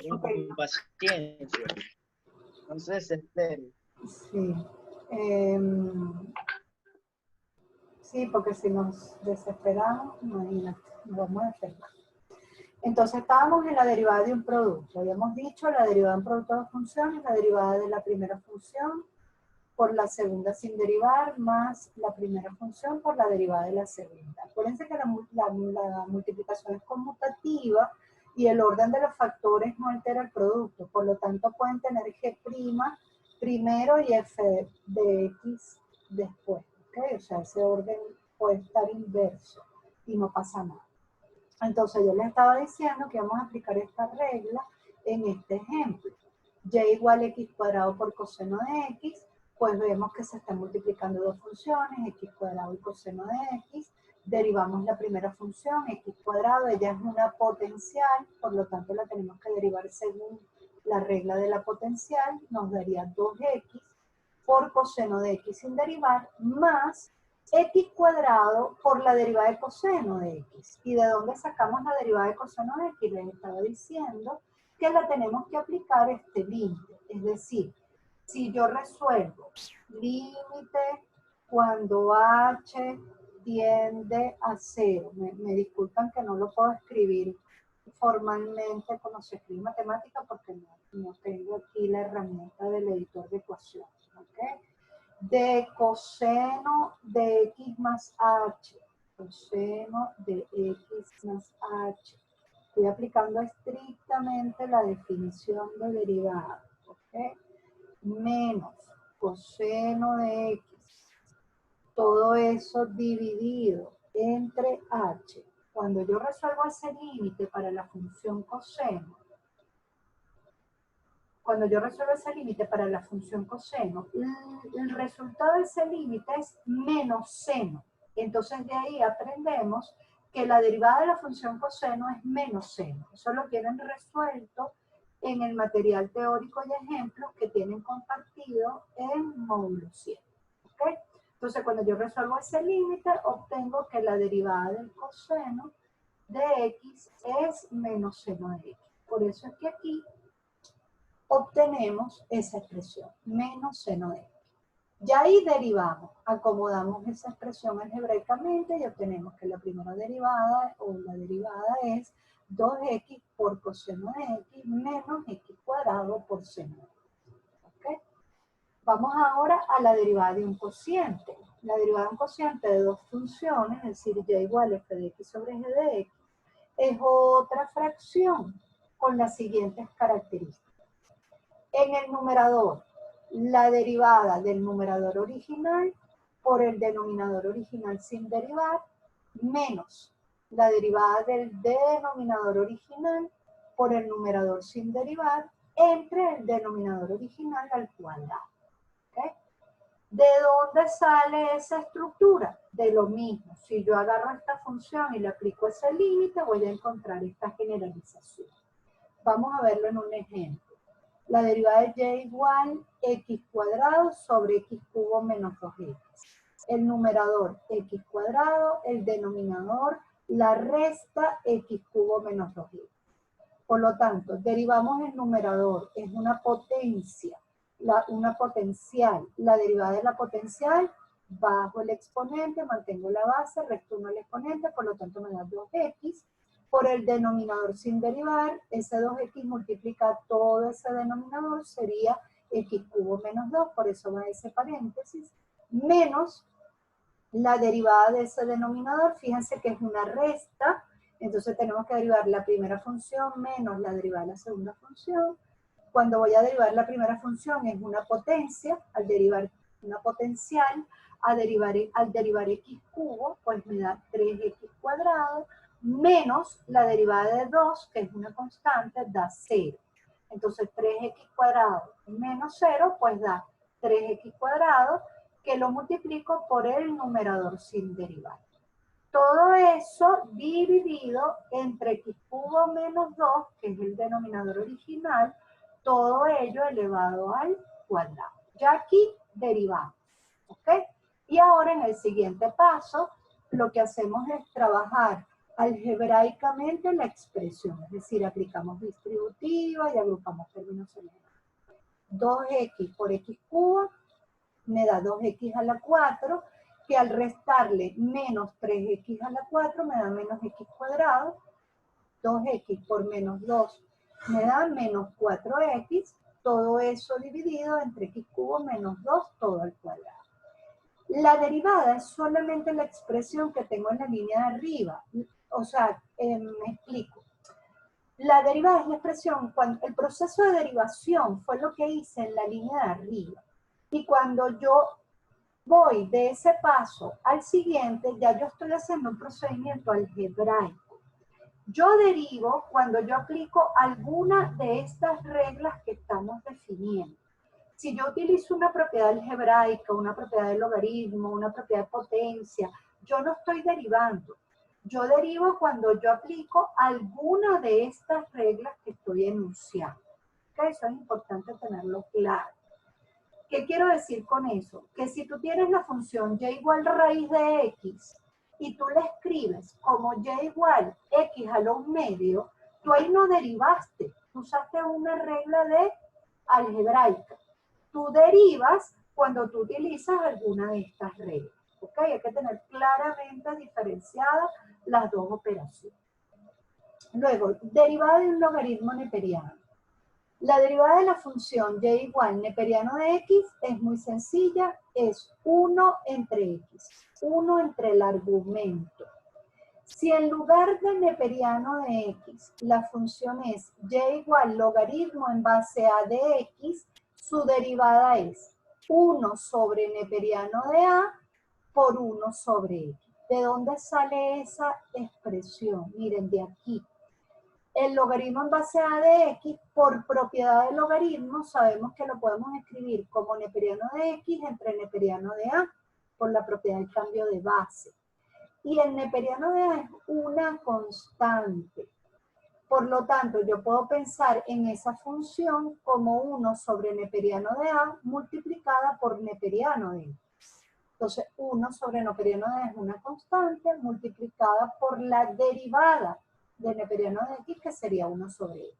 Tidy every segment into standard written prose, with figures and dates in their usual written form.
con paciencia. No se desespere. Sí. Sí, porque si nos desesperamos, imagínate, nos vamos a enfermar. Entonces estábamos en la derivada de un producto. Habíamos dicho la derivada de un producto de dos funciones, la derivada de la primera función por la segunda sin derivar, más la primera función por la derivada de la segunda. Acuérdense que la multiplicación es conmutativa y el orden de los factores no altera el producto. Por lo tanto, pueden tener G' primero y F de X después. ¿Okay? O sea, ese orden puede estar inverso y no pasa nada. Entonces yo les estaba diciendo que vamos a aplicar esta regla en este ejemplo. Y igual a x cuadrado por coseno de x, pues vemos que se están multiplicando dos funciones, x cuadrado y coseno de x. Derivamos la primera función, x cuadrado, ella es una potencial, por lo tanto la tenemos que derivar según la regla de la potencial, nos daría 2x por coseno de x sin derivar, más x cuadrado por la derivada de coseno de x. ¿Y de dónde sacamos la derivada de coseno de x? Les estaba diciendo que la tenemos que aplicar este límite. Es decir, si yo resuelvo límite cuando h tiende a 0, me disculpan que no lo puedo escribir formalmente como se escribe en matemática porque no tengo aquí la herramienta del editor de ecuaciones. ¿Okay? De coseno de x más h, coseno de x más h. Estoy aplicando estrictamente la definición de derivada, ¿ok? Menos coseno de x, todo eso dividido entre h. Cuando yo resuelvo ese límite para la función coseno, el resultado de ese límite es menos seno. Entonces de ahí aprendemos que la derivada de la función coseno es menos seno. Eso lo tienen resuelto en el material teórico y ejemplos que tienen compartido en módulo 100. ¿Okay? Entonces cuando yo resuelvo ese límite, obtengo que la derivada del coseno de x es menos seno de x. Por eso es que aquí obtenemos esa expresión, menos seno de x. Ya ahí derivamos, acomodamos esa expresión algebraicamente y obtenemos que la primera derivada o la derivada es 2x por coseno de x menos x cuadrado por seno de x. ¿Okay? Vamos ahora a la derivada de un cociente. La derivada de un cociente de dos funciones, es decir, y igual a f de x sobre g de x, es otra fracción con las siguientes características. En el numerador, la derivada del numerador original por el denominador original sin derivar, menos la derivada del denominador original por el numerador sin derivar entre el denominador original al cuadrado. ¿Okay? ¿De dónde sale esa estructura? De lo mismo. Si yo agarro esta función y le aplico ese límite, voy a encontrar esta generalización. Vamos a verlo en un ejemplo. La derivada de y igual x cuadrado sobre x cubo menos 2x. El numerador x cuadrado, el denominador, la resta x cubo menos 2x. Por lo tanto, derivamos el numerador, es una potencia, una potencial. La derivada de la potencial, bajo el exponente, mantengo la base, resto 1 al exponente, por lo tanto me da 2x. Por el denominador sin derivar, ese 2x multiplica todo ese denominador, sería x cubo menos 2, por eso va ese paréntesis, menos la derivada de ese denominador, fíjense que es una resta, entonces tenemos que derivar la primera función menos la derivada de la segunda función. Cuando voy a derivar la primera función es una potencia, al derivar una potencial, al derivar x cubo, pues me da 3x cuadrado, menos la derivada de 2, que es una constante, da 0. Entonces 3x cuadrado menos 0, pues da 3x cuadrado, que lo multiplico por el numerador sin derivar. Todo eso dividido entre x cubo menos 2, que es el denominador original, todo ello elevado al cuadrado. Ya aquí derivamos, ¿ok? Y ahora en el siguiente paso, lo que hacemos es trabajar algebraicamente la expresión, es decir, aplicamos distributiva y agrupamos términos generales. 2x por x cubo me da 2x a la 4, que al restarle menos 3x a la 4 me da menos x cuadrado. 2x por menos 2 me da menos 4x, todo eso dividido entre x cubo menos 2 todo al cuadrado. La derivada es solamente la expresión que tengo en la línea de arriba. O sea, me explico. La derivada es la expresión, cuando el proceso de derivación fue lo que hice en la línea de arriba. Y cuando yo voy de ese paso al siguiente, ya yo estoy haciendo un procedimiento algebraico. Yo derivo cuando yo aplico alguna de estas reglas que estamos definiendo. Si yo utilizo una propiedad algebraica, una propiedad de logaritmo, una propiedad de potencia, yo no estoy derivando. Yo derivo cuando yo aplico alguna de estas reglas que estoy enunciando. ¿Okay? Eso es importante tenerlo claro. ¿Qué quiero decir con eso? Que si tú tienes la función y igual raíz de x y tú la escribes como y igual x a los medios, tú ahí no derivaste. Tú usaste una regla de algebraica. Tú derivas cuando tú utilizas alguna de estas reglas. ¿Ok? Hay que tener claramente diferenciadas las dos operaciones. Luego, derivada de un logaritmo neperiano. La derivada de la función y igual neperiano de x es muy sencilla, es 1 entre x, 1 entre el argumento. Si en lugar de neperiano de x, la función es y igual logaritmo en base a de x, su derivada es 1 sobre neperiano de a por 1 sobre x. ¿De dónde sale esa expresión? Miren, de aquí. El logaritmo en base a de x, por propiedad del logaritmo, sabemos que lo podemos escribir como neperiano de x entre neperiano de a, por la propiedad del cambio de base. Y el neperiano de a es una constante. Por lo tanto, yo puedo pensar en esa función como 1 sobre neperiano de a multiplicada por neperiano de x. Entonces, 1 sobre neperiano de a es una constante multiplicada por la derivada de neperiano de x, que sería 1 sobre x.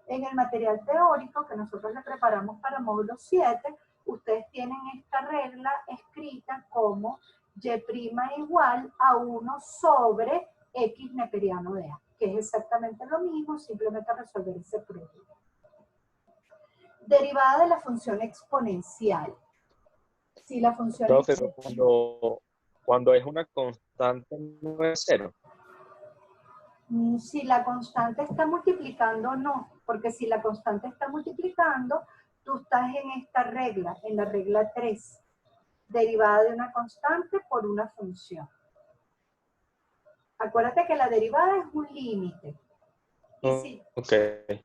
En el material teórico que nosotros le preparamos para módulo 7, ustedes tienen esta regla escrita como y' igual a 1 sobre x neperiano de a, que es exactamente lo mismo, simplemente resolver ese problema. Derivada de la función exponencial. Si la función Entonces, cuando es una constante no es cero. Si la constante está multiplicando, no, porque si la constante está multiplicando, tú estás en esta regla, en la regla 3, derivada de una constante por una función. Acuérdate que la derivada es un límite.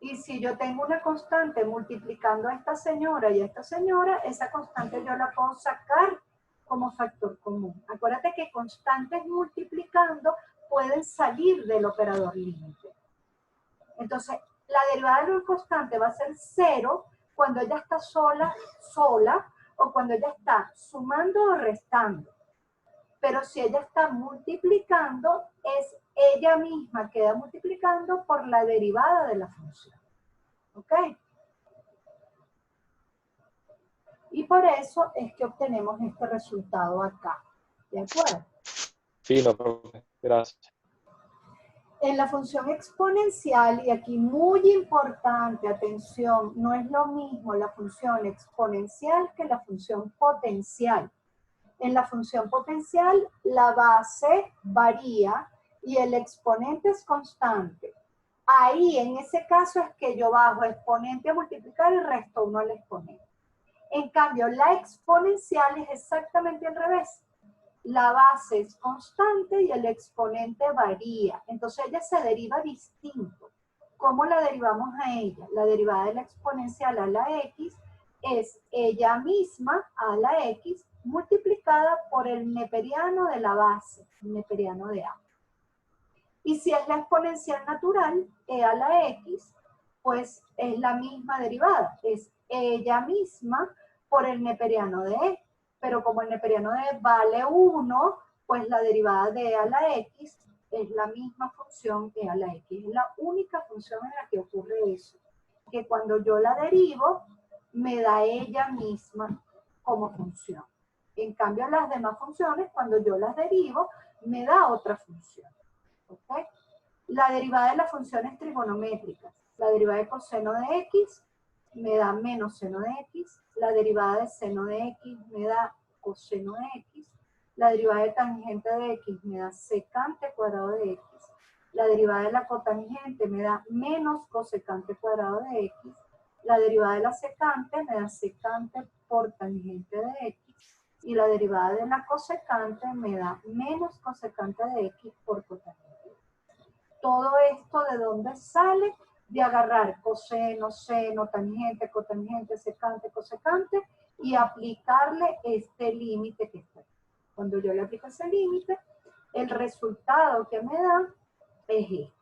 Y si yo tengo una constante multiplicando a esta señora y a esta señora, esa constante yo la puedo sacar como factor común. Acuérdate que constantes multiplicando pueden salir del operador límite. Entonces, la derivada de una constante va a ser 0 cuando ella está sola, o cuando ella está sumando o restando. Pero si ella está multiplicando, es ella misma queda multiplicando por la derivada de la función. ¿Ok? Y por eso es que obtenemos este resultado acá. ¿De acuerdo? Fino, profe. Gracias. En la función exponencial, y aquí muy importante, atención, no es lo mismo la función exponencial que la función potencial. En la función potencial, la base varía y el exponente es constante. Ahí, en ese caso, es que yo bajo exponente a multiplicar y resto 1 al exponente. En cambio, la exponencial es exactamente al revés. La base es constante y el exponente varía. Entonces, ella se deriva distinto. ¿Cómo la derivamos a ella? La derivada de la exponencial a la x es ella misma a la x multiplicada por el neperiano de la base, el neperiano de a. Y si es la exponencial natural, e a la x, pues es la misma derivada, es ella misma por el neperiano de e. Pero como el neperiano de e vale 1, pues la derivada de e a la x es la misma función e a la x. Es la única función en la que ocurre eso. Que cuando yo la derivo, me da ella misma como función. En cambio, las demás funciones, cuando yo las derivo, me da otra función. ¿Ok? La derivada de las funciones trigonométricas. La derivada de coseno de x me da menos seno de x. La derivada de seno de x me da coseno de x. La derivada de tangente de x me da secante cuadrado de x. La derivada de la cotangente me da menos cosecante cuadrado de x. La derivada de la secante me da secante por tangente de x. Y la derivada de la cosecante me da menos cosecante de x por cotangente. Todo esto, ¿de dónde sale? De agarrar coseno, seno, tangente, cotangente, secante, cosecante y aplicarle este límite que está. Cuando yo le aplico ese límite, el resultado que me da es esto.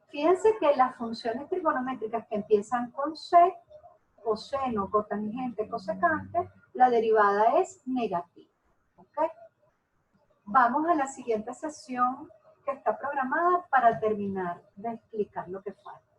Fíjense que las funciones trigonométricas que empiezan con c, coseno, cotangente, cosecante, la derivada es negativa. ¿Ok? Vamos a la siguiente sesión que está programada para terminar de explicar lo que falta.